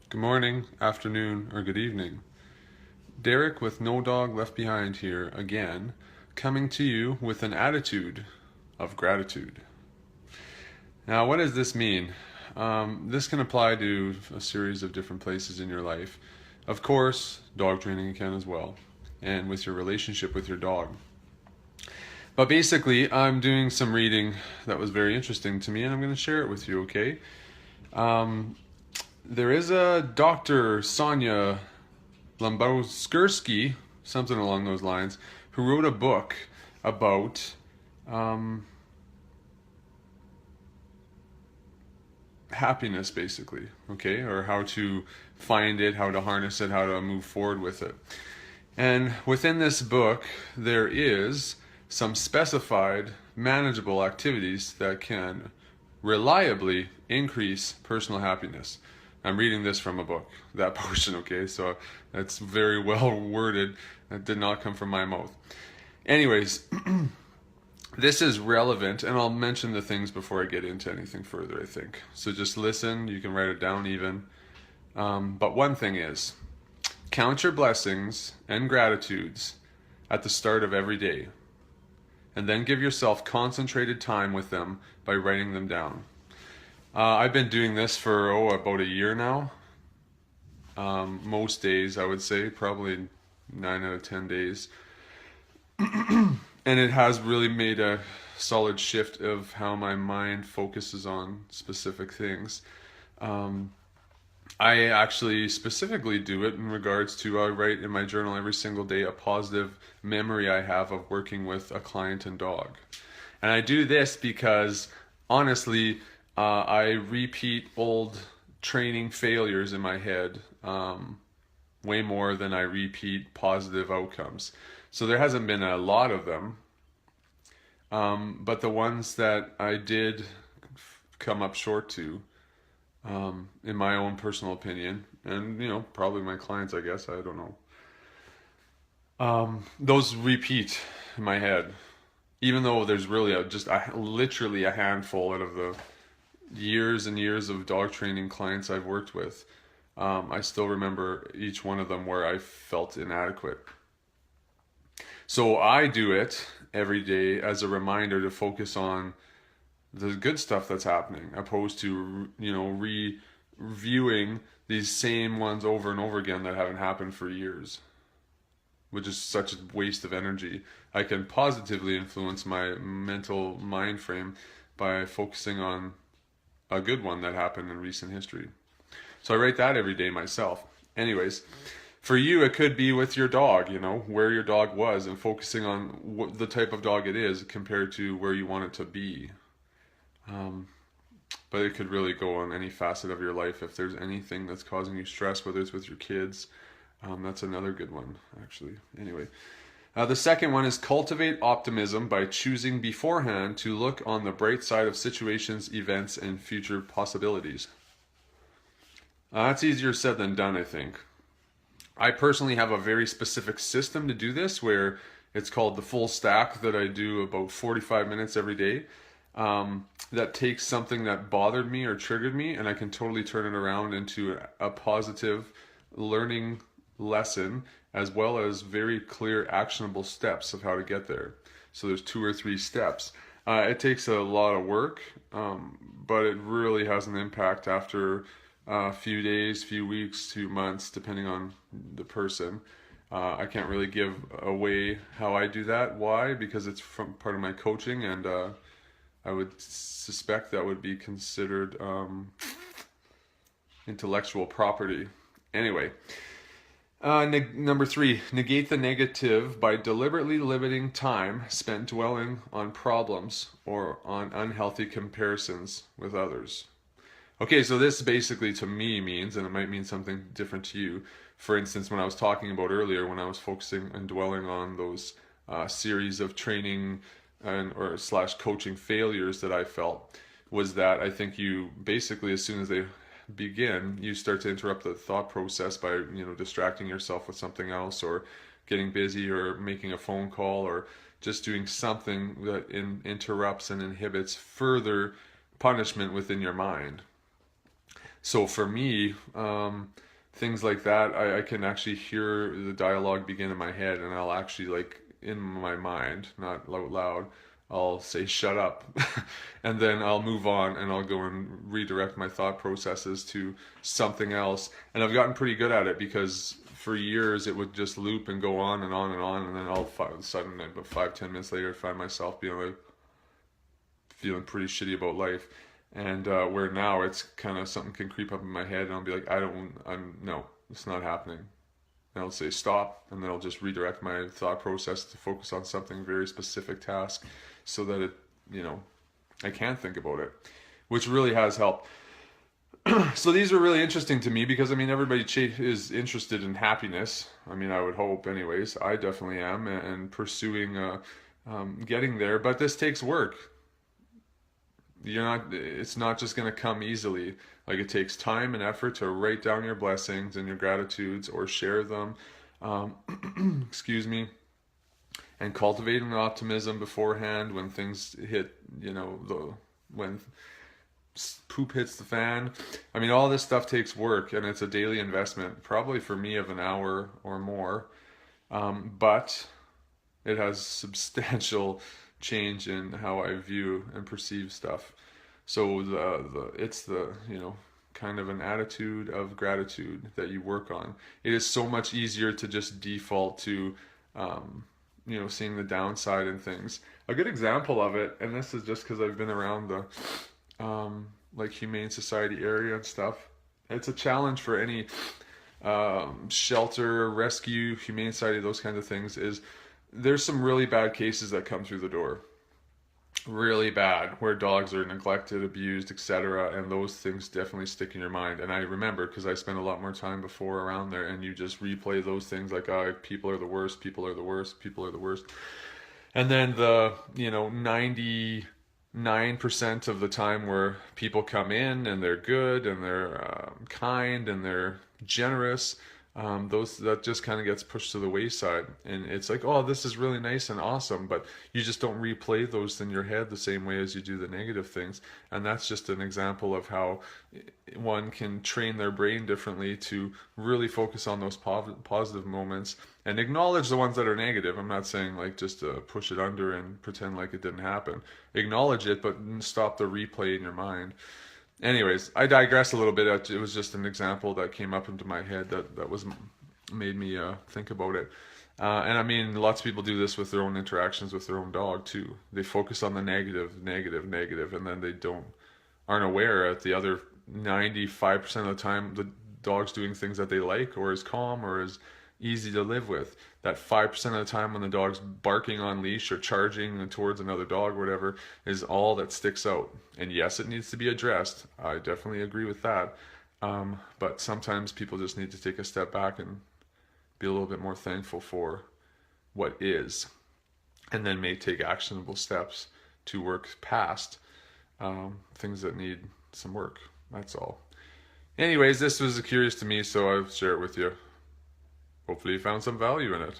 Good morning, afternoon, or good evening. Derek with No Dog Left Behind here again, coming to you with an attitude of gratitude. Now, what does this mean? This can apply to a series of different places in your life. Of course, dog training can as well, and with your relationship with your dog. But basically, I'm doing some reading that was very interesting to me, and I'm going to share it with you, okay? Um, there is a Dr. Sonia Lombowskirsky, something along those lines, who wrote a book about um, happiness, basically, okay, or how to find it, how to harness it, how to move forward with it. And within this book, there is some specified, manageable activities that can reliably increase personal happiness. I'm reading this from a book, that portion, okay? So that's very well worded. That did not come from my mouth. Anyways, this is relevant, and I'll mention the things before I get into anything further, I think. So just listen, you can write it down even. But one thing is, count your blessings and gratitudes at the start of every day, and then give yourself concentrated time with them by writing them down. I've been doing this for, about a year now. Most days, I would say, probably 9 out of 10 days. And it has really made a solid shift of how my mind focuses on specific things. I actually specifically do it in regards to I write in my journal every single day a positive memory I have of working with a client and dog. And I do this because honestly, I repeat old training failures in my head way more than I repeat positive outcomes. So there hasn't been a lot of them, but the ones that I did come up short to, in my own personal opinion, and probably my clients, I guess, I don't know. Those repeat in my head, even though there's really literally a handful out of the years and years of dog training clients I've worked with. I still remember each one of them where I felt inadequate. So I do it every day as a reminder to focus on the good stuff that's happening, opposed to reviewing these same ones over and over again that haven't happened for years, which is such a waste of energy. I can positively influence my mental mind frame by focusing on a good one that happened in recent history. So I write that every day myself. Anyways, for you, it could be with your dog, where your dog was and focusing on what the type of dog it is compared to where you want it to be. But it could really go on any facet of your life. If there's anything that's causing you stress, whether it's with your kids, that's another good one, actually. Anyway, the second one is cultivate optimism by choosing beforehand to look on the bright side of situations, events, and future possibilities. That's easier said than done, I think. I personally have a very specific system to do this where it's called the full stack that I do about 45 minutes every day. That takes something that bothered me or triggered me, and I can totally turn it around into a positive learning lesson, as well as very clear actionable steps of how to get there. So there's 2 or 3 steps. It takes a lot of work, but it really has an impact after a few days, few weeks, 2 months, depending on the person. I can't really give away how I do that. Why? Because it's from part of my coaching, and I would suspect that would be considered intellectual property. Anyway, number 3, negate the negative by deliberately limiting time spent dwelling on problems or on unhealthy comparisons with others. Okay, so this basically to me means, and it might mean something different to you, for instance, when I was talking about earlier, when I was focusing and dwelling on those series of training or / coaching failures that I felt, was that I think you basically, as soon as they begin, you start to interrupt the thought process by distracting yourself with something else, or getting busy, or making a phone call, or just doing something that interrupts and inhibits further punishment within your mind. So for me, things like that, I can actually hear the dialogue begin in my head, and I'll actually like in my mind, not out loud, I'll say shut up, and then I'll move on and I'll go and redirect my thought processes to something else. And I've gotten pretty good at it because for years it would just loop and go on and on and on, and then all of a sudden, about 5-10 minutes later, I find myself being like feeling pretty shitty about life. And where now it's kind of something can creep up in my head, and I'll be like, no, it's not happening. And I'll say stop, and then I'll just redirect my thought process to focus on something very specific task, so that it, I can think about it, which really has helped. So these are really interesting to me because I mean everybody is interested in happiness. I mean I would hope, anyways. I definitely am, and pursuing getting there. But this takes work. It's not just going to come easily. Like, it takes time and effort to write down your blessings and your gratitudes or share them. Excuse me. And cultivating optimism beforehand when things hit, when poop hits the fan. I mean, all this stuff takes work, and it's a daily investment, probably for me of an hour or more. But it has substantial change in how I view and perceive stuff. So it's the kind of an attitude of gratitude that you work on. It is so much easier to just default to seeing the downside in things. A good example of it, and this is just because I've been around the like Humane Society area and stuff. It's a challenge for any shelter, rescue, Humane Society, those kinds of things. Is there's some really bad cases that come through the door, really bad, where dogs are neglected, abused, etc. And those things definitely stick in your mind. And I remember because I spent a lot more time before around there, and you just replay those things like, oh, people are the worst, people are the worst, people are the worst. And then the 99% of the time where people come in and they're good and they're kind and they're generous, that just kind of gets pushed to the wayside, and it's like, oh, this is really nice and awesome, but you just don't replay those in your head the same way as you do the negative things. And that's just an example of how one can train their brain differently to really focus on those positive moments and acknowledge the ones that are negative. I'm not saying like just to push it under and pretend like it didn't happen. Acknowledge it, but stop the replay in your mind. Anyways, I digress a little bit. It was just an example that came up into my head that was made me think about it. And I mean, lots of people do this with their own interactions with their own dog too. They focus on the negative, negative, negative, and then they aren't aware at the other 95% of the time the dog's doing things that they like or is calm or is easy to live with. That 5% of the time when the dog's barking on leash or charging towards another dog or whatever is all that sticks out. And yes, it needs to be addressed. I definitely agree with that. But sometimes people just need to take a step back and be a little bit more thankful for what is, and then may take actionable steps to work past things that need some work. That's all. Anyways, this was curious to me, so I'll share it with you. Hopefully you found some value in it.